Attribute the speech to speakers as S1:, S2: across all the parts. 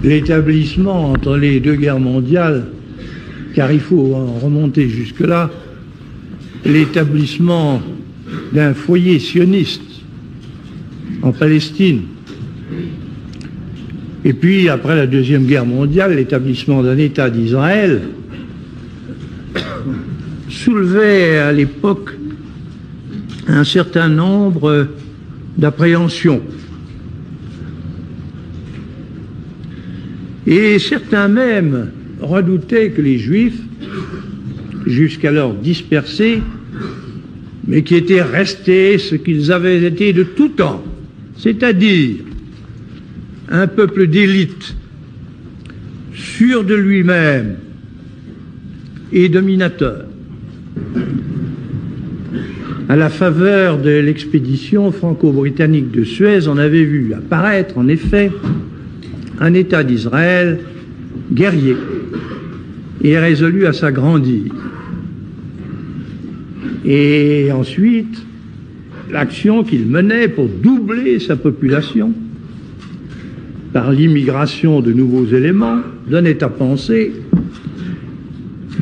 S1: l'établissement entre les deux guerres mondiales, car il faut en remonter jusque-là, l'établissement d'un foyer sioniste en Palestine. Et puis, après la Deuxième Guerre mondiale, l'établissement d'un État d'Israël soulevait à l'époque un certain nombre d'appréhensions. Et certains même redoutaient que les Juifs, jusqu'alors dispersés, mais qui étaient restés ce qu'ils avaient été de tout temps, c'est-à-dire un peuple d'élite, sûr de lui-même et dominateur. À la faveur de l'expédition franco-britannique de Suez, on avait vu apparaître, en effet, un État d'Israël guerrier et résolu à s'agrandir. Et ensuite, l'action qu'il menait pour doubler sa population par l'immigration de nouveaux éléments donnait à penser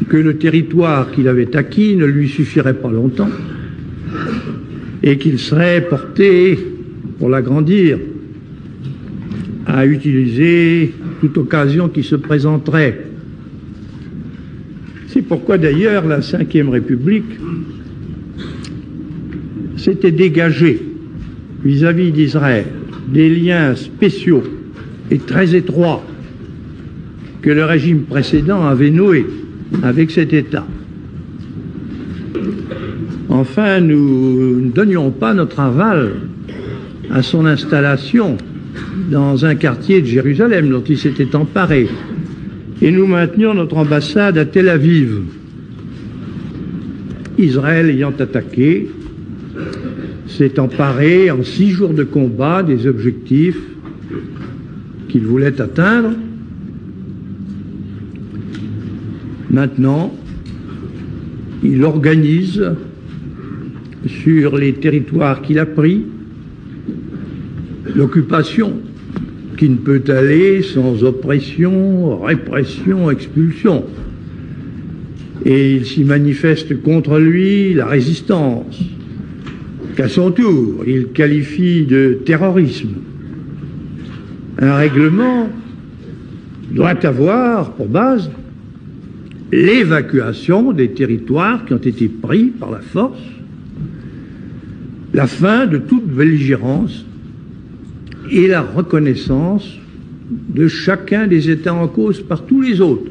S1: que le territoire qu'il avait acquis ne lui suffirait pas longtemps et qu'il serait porté, pour l'agrandir, à utiliser toute occasion qui se présenterait. C'est pourquoi d'ailleurs la Ve République s'était dégagée vis-à-vis d'Israël des liens spéciaux et très étroits que le régime précédent avait noués avec cet État. Enfin, nous ne donnions pas notre aval à son installation dans un quartier de Jérusalem dont il s'était emparé, et nous maintenions notre ambassade à Tel Aviv. Israël ayant attaqué, s'est emparé en 6 jours de combat des objectifs qu'il voulait atteindre. Maintenant, il organise sur les territoires qu'il a pris l'occupation qui ne peut aller sans oppression, répression, expulsion. Et il s'y manifeste contre lui la résistance, qu'à son tour, il qualifie de terrorisme. Un règlement doit avoir pour base l'évacuation des territoires qui ont été pris par la force, la fin de toute belligérance et la reconnaissance de chacun des États en cause par tous les autres.